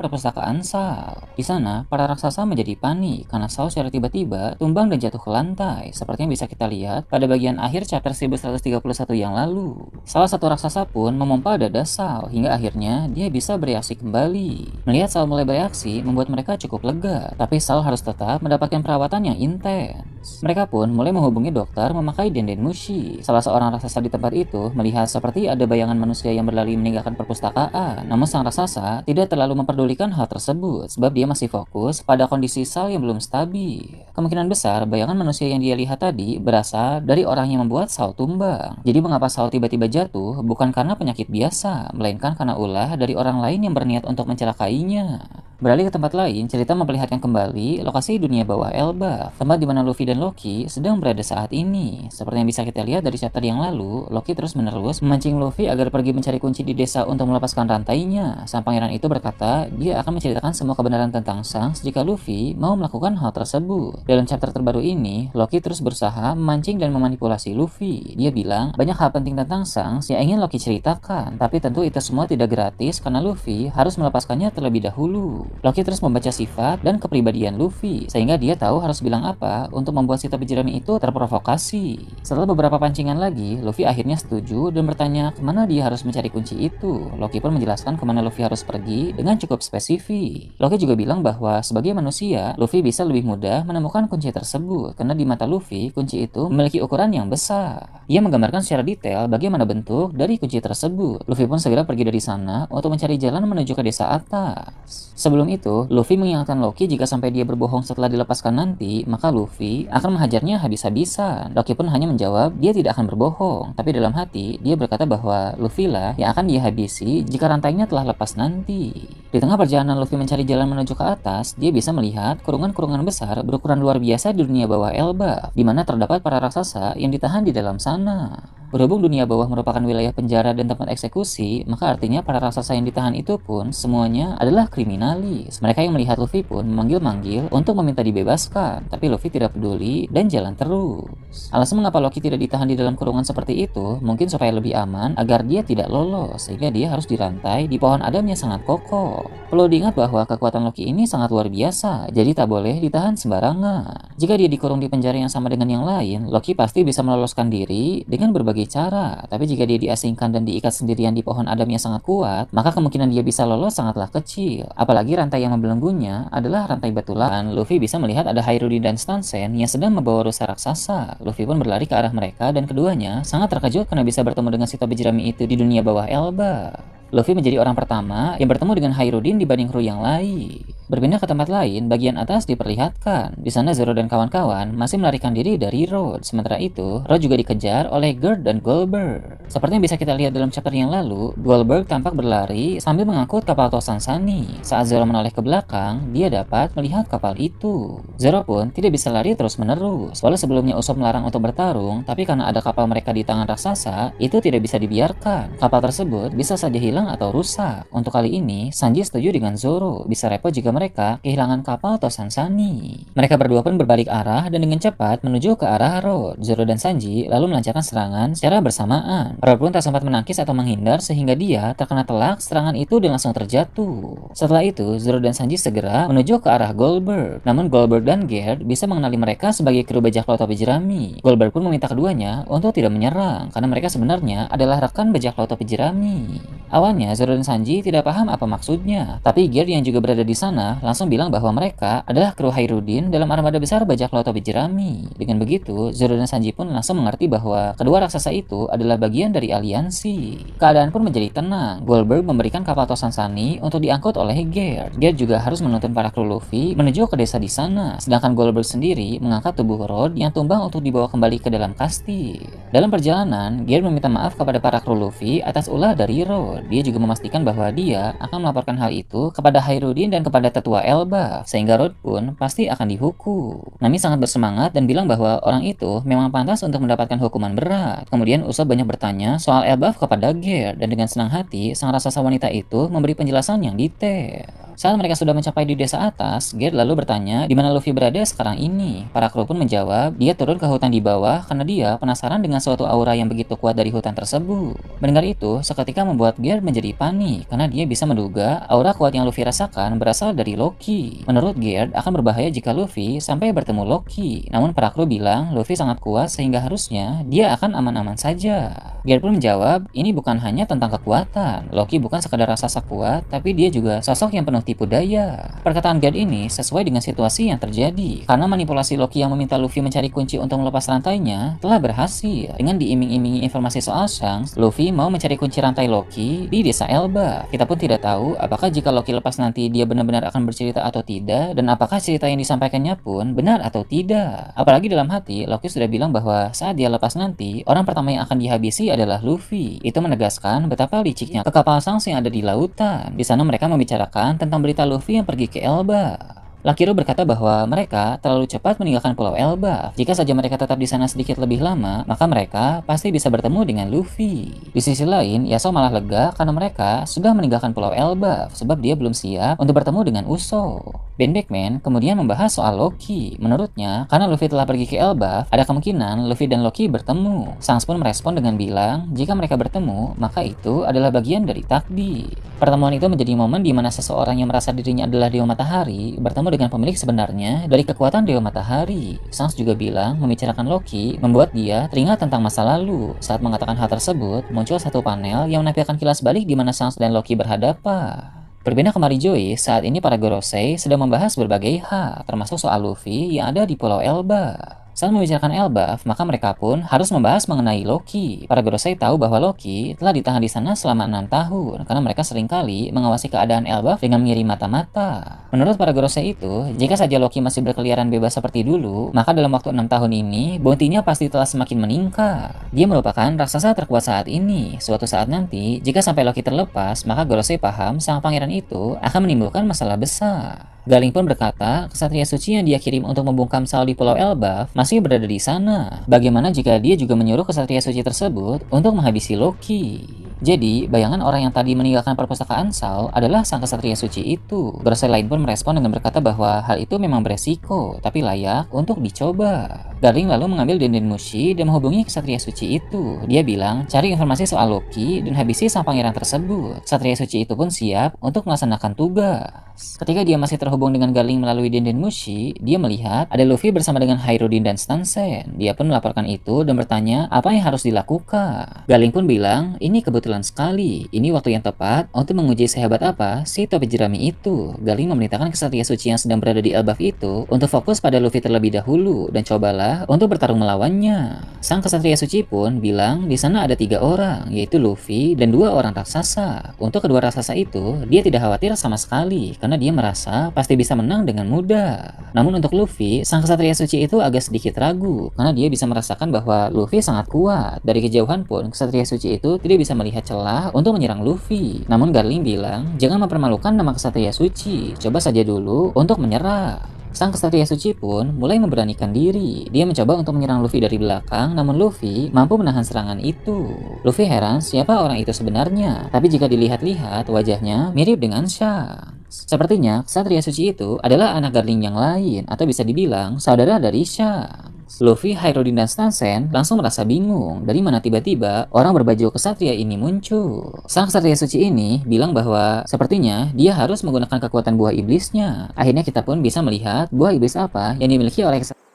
perpustakaan Sal. Di sana, para raksasa menjadi panik karena Sal secara tiba-tiba tumbang dan jatuh ke lantai, seperti yang bisa kita lihat pada bagian akhir chapter 1131 yang lalu. Salah satu raksasa pun memompa dada Sal hingga akhirnya dia bisa bereaksi kembali. Melihat Sal mulai bereaksi membuat mereka cukup lega, tapi Sal harus tetap mendapatkan perawatan yang intens. Mereka pun mulai menghubungi dokter memakai denden mushi. Salah seorang raksasa di tempat itu melihat seperti ada bayangan manusia yang berlari meninggalkan perpustakaan. Namun sang raksasa tidak terlalu memperdulikan hal tersebut sebab dia masih fokus pada kondisi Sal yang belum stabil. Kemungkinan besar bayangan manusia yang dia lihat tadi berasal dari orang yang membuat Sal tumbang. Jadi mengapa Sal tiba-tiba jatuh bukan karena penyakit biasa, melainkan karena ulah dari orang lain yang berniat untuk mencelakainya. Beralih ke tempat lain, cerita memperlihatkan kembali lokasi dunia bawah Elbaf, tempat di mana Luffy dan Loki sedang berada saat ini. Seperti yang bisa kita lihat dari chapter yang lalu, Loki terus-menerus memancing Luffy agar pergi mencari kunci di desa untuk melepaskan rantainya. Sang pangeran itu berkata, dia akan menceritakan semua kebenaran tentang Shanks jika Luffy mau melakukan hal tersebut. Dalam chapter terbaru ini, Loki terus berusaha memancing dan memanipulasi Luffy. Dia bilang, banyak hal penting tentang Shanks yang ingin Loki ceritakan, tapi tentu itu semua tidak gratis karena Luffy harus melepaskannya terlebih dahulu. Loki terus membaca sifat dan kepribadian Luffy, sehingga dia tahu harus bilang apa untuk membuat si topi jerami itu terprovokasi. Setelah beberapa pancingan lagi, Luffy akhirnya setuju dan bertanya kemana dia harus mencari kunci itu. Loki pun menjelaskan kemana Luffy harus pergi dengan cukup spesifik. Loki juga bilang bahwa sebagai manusia, Luffy bisa lebih mudah menemukan kunci tersebut, karena di mata Luffy, kunci itu memiliki ukuran yang besar. Ia menggambarkan secara detail bagaimana bentuk dari kunci tersebut. Luffy pun segera pergi dari sana untuk mencari jalan menuju ke desa atas. Sebelum itu, Luffy mengingatkan Loki jika sampai dia berbohong setelah dilepaskan nanti, maka Luffy akan menghajarnya habis-habisan. Loki pun hanya menjawab dia tidak akan berbohong, tapi dalam hati dia berkata bahwa Luffy lah yang akan dia habisi jika rantainya telah lepas nanti. Di tengah perjalanan Luffy mencari jalan menuju ke atas, dia bisa melihat kurungan-kurungan besar berukuran luar biasa di dunia bawah Elbaf, di mana terdapat para raksasa yang ditahan di dalam sana. Berhubung dunia bawah merupakan wilayah penjara dan tempat eksekusi, maka artinya para raksasa yang ditahan itu pun semuanya adalah kriminalis. Mereka yang melihat Luffy pun memanggil-manggil untuk meminta dibebaskan, tapi Luffy tidak peduli dan jalan terus. Alasan mengapa Loki tidak ditahan di dalam kurungan seperti itu mungkin supaya lebih aman agar dia tidak lolos, sehingga dia harus dirantai di pohon adam yang sangat kokoh. Perlu diingat bahwa kekuatan Loki ini sangat luar biasa, jadi tak boleh ditahan sembarangan. Jika dia dikurung di penjara yang sama dengan yang lain, Loki pasti bisa meloloskan diri dengan berbagai cara, tapi jika dia diasingkan dan diikat sendirian di pohon adam yang sangat kuat, maka kemungkinan dia bisa lolos sangatlah kecil. Apalagi rantai yang membelenggunya adalah rantai batulan. Luffy bisa melihat ada Hairudin dan Stansen yang sedang membawa rusa raksasa. Luffy pun berlari ke arah mereka dan keduanya sangat terkejut karena bisa bertemu dengan si topi jerami itu di dunia bawah Elbaf. Luffy menjadi orang pertama yang bertemu dengan Hairudin dibanding kru yang lain. Berpindah ke tempat lain, bagian atas diperlihatkan. Di sana Zoro dan kawan-kawan masih melarikan diri dari Road. Sementara itu, Road juga dikejar oleh Gerd dan Goldberg. Seperti yang bisa kita lihat dalam chapter yang lalu, Goldberg tampak berlari sambil mengangkut kapal Tosan Sunny. Saat Zoro menoleh ke belakang, dia dapat melihat kapal itu. Zoro pun tidak bisa lari terus-menerus. Walau sebelumnya Usopp melarang untuk bertarung, tapi karena ada kapal mereka di tangan raksasa, itu tidak bisa dibiarkan. Kapal tersebut bisa saja hilang atau rusak. Untuk kali ini, Sanji setuju dengan Zoro. Bisa repot jika mereka kehilangan kapal Tosan Sunny. Mereka berdua pun berbalik arah dan dengan cepat menuju ke arah Road. Zoro dan Sanji lalu melancarkan serangan secara bersamaan. Road pun tak sempat menangkis atau menghindar sehingga dia terkena telak serangan itu dan langsung terjatuh. Setelah itu, Zoro dan Sanji segera menuju ke arah Goldberg. Namun Goldberg dan Gerd bisa mengenali mereka sebagai kru bajak laut topi jerami. Goldberg pun meminta keduanya untuk tidak menyerang karena mereka sebenarnya adalah rekan bajak laut topi jerami. Awalnya Zoro dan Sanji tidak paham apa maksudnya, tapi Gerd yang juga berada di sana langsung bilang bahwa mereka adalah kru Hairudin dalam armada besar bajak laut topi jerami. Dengan begitu, Zoro dan Sanji pun langsung mengerti bahwa kedua raksasa itu adalah bagian dari aliansi. Keadaan pun menjadi tenang. Goldberg memberikan kapal Tosan Sunny untuk diangkut oleh Gerd. Gerd juga harus menuntun para kru Luffy menuju ke desa di sana, sedangkan Goldberg sendiri mengangkat tubuh Road yang tumbang untuk dibawa kembali ke dalam kastil. Dalam perjalanan, Gerd meminta maaf kepada para kru Luffy atas ulah dari Road. Dia juga memastikan bahwa dia akan melaporkan hal itu kepada Hairudin dan kepada tetua Elbaf, sehingga Road pun pasti akan dihukum. Nami sangat bersemangat dan bilang bahwa orang itu memang pantas untuk mendapatkan hukuman berat. Kemudian Usopp banyak bertanya soal Elbaf kepada Gerd, dan dengan senang hati sang raksasa wanita itu memberi penjelasan yang detail. Saat mereka sudah mencapai di desa atas, Gear lalu bertanya di mana Luffy berada sekarang ini. Para kru pun menjawab, dia turun ke hutan di bawah karena dia penasaran dengan suatu aura yang begitu kuat dari hutan tersebut. Mendengar itu, seketika membuat Gear menjadi panik karena dia bisa menduga aura kuat yang Luffy rasakan berasal dari Loki. Menurut Gear, akan berbahaya jika Luffy sampai bertemu Loki. Namun para kru bilang Luffy sangat kuat sehingga harusnya dia akan aman-aman saja. Gear pun menjawab, ini bukan hanya tentang kekuatan. Loki bukan sekadar raksasa kuat, tapi dia juga sosok yang penuh tipu daya. Perkataan Gear ini sesuai dengan situasi yang terjadi, karena manipulasi Loki yang meminta Luffy mencari kunci untuk melepas rantainya telah berhasil. Dengan diiming-imingi informasi soal Shanks, Luffy mau mencari kunci rantai Loki di desa Elbaf. Kita pun tidak tahu apakah jika Loki lepas nanti dia benar-benar akan bercerita atau tidak, dan apakah cerita yang disampaikannya pun benar atau tidak. Apalagi dalam hati, Loki sudah bilang bahwa saat dia lepas nanti, orang pertama yang akan dihabisi adalah Luffy. Itu menegaskan betapa liciknya ke kapal Shanks yang ada di lautan. Di sana mereka membicarakan tentang berita Luffy yang pergi ke Elbaf. Lakiro berkata bahwa mereka terlalu cepat meninggalkan Pulau Elbaf. Jika saja mereka tetap di sana sedikit lebih lama, maka mereka pasti bisa bertemu dengan Luffy. Di sisi lain, Yasuo malah lega karena mereka sudah meninggalkan Pulau Elbaf sebab dia belum siap untuk bertemu dengan Usopp. Ben Beckman kemudian membahas soal Loki. Menurutnya, karena Luffy telah pergi ke Elbaf, ada kemungkinan Luffy dan Loki bertemu. Shanks pun merespon dengan bilang, jika mereka bertemu, maka itu adalah bagian dari takdir. Pertemuan itu menjadi momen di mana seseorang yang merasa dirinya adalah Dewa Matahari bertemu dengan pemilik sebenarnya dari kekuatan Dewa Matahari. Shanks juga bilang membicarakan Loki membuat dia teringat tentang masa lalu. Saat mengatakan hal tersebut, muncul satu panel yang menampilkan kilas balik di mana Shanks dan Loki berhadapan. Berbeda kemari Joy, saat ini para Gorosei sedang membahas berbagai hal, termasuk soal Luffy yang ada di Pulau Elbaf. Saat membicarakan Elbaf, maka mereka pun harus membahas mengenai Loki. Para Gorosei tahu bahwa Loki telah ditahan di sana selama 6 tahun karena mereka seringkali mengawasi keadaan Elbaf dengan mengirim mata-mata. Menurut para Gorosei itu, jika saja Loki masih berkeliaran bebas seperti dulu, maka dalam waktu 6 tahun ini, bounty-nya pasti telah semakin meningkat. Dia merupakan raksasa terkuat saat ini. Suatu saat nanti, jika sampai Loki terlepas, maka Gorosei paham sang pangeran itu akan menimbulkan masalah besar. Galing pun berkata, kesatria suci yang dia kirim untuk membungkam Sal di Pulau Elbaf masih berada di sana. Bagaimana jika dia juga menyuruh kesatria suci tersebut untuk menghabisi Loki? Jadi, bayangan orang yang tadi meninggalkan perpustakaan Sal adalah sang kesatria suci itu. Gorosei lain pun merespon dengan berkata bahwa hal itu memang beresiko, tapi layak untuk dicoba. Garling lalu mengambil Denden Mushi dan menghubungi kesatria suci itu. Dia bilang, cari informasi soal Loki dan habisi sang pangeran tersebut. Kesatria suci itu pun siap untuk melaksanakan tugas. Ketika dia masih terhubung dengan Garling melalui Denden Mushi, dia melihat ada Luffy bersama dengan Hairudin dan Stansen. Dia pun melaporkan itu dan bertanya apa yang harus dilakukan. Garling pun bilang, ini kebetulan sekali. Ini waktu yang tepat untuk menguji sehebat apa si topi jerami itu. Garling memerintahkan kesatria suci yang sedang berada di Elbaf itu untuk fokus pada Luffy terlebih dahulu dan cobalah untuk bertarung melawannya. Sang kesatria suci pun bilang di sana ada 3 orang, yaitu Luffy dan 2 orang raksasa. Untuk kedua raksasa itu, dia tidak khawatir sama sekali karena dia merasa pasti bisa menang dengan mudah. Namun untuk Luffy, sang kesatria suci itu agak sedikit ragu karena dia bisa merasakan bahwa Luffy sangat kuat. Dari kejauhan pun, kesatria suci itu tidak bisa melihat celah untuk menyerang Luffy. Namun Garling bilang, jangan mempermalukan nama kesatria suci, coba saja dulu untuk menyerah. Sang kesatria suci pun mulai memberanikan diri. Dia mencoba untuk menyerang Luffy dari belakang, namun Luffy mampu menahan serangan itu. Luffy heran siapa orang itu sebenarnya, tapi jika dilihat-lihat wajahnya mirip dengan Shanks. Sepertinya kesatria suci itu adalah anak Garling yang lain, atau bisa dibilang saudara dari Shanks. Luffy, Hairudin, dan Stansen langsung merasa bingung dari mana tiba-tiba orang berbaju kesatria ini muncul. Sang kesatria suci ini bilang bahwa sepertinya dia harus menggunakan kekuatan buah iblisnya. Akhirnya kita pun bisa melihat buah iblis apa yang dimiliki oleh kesatria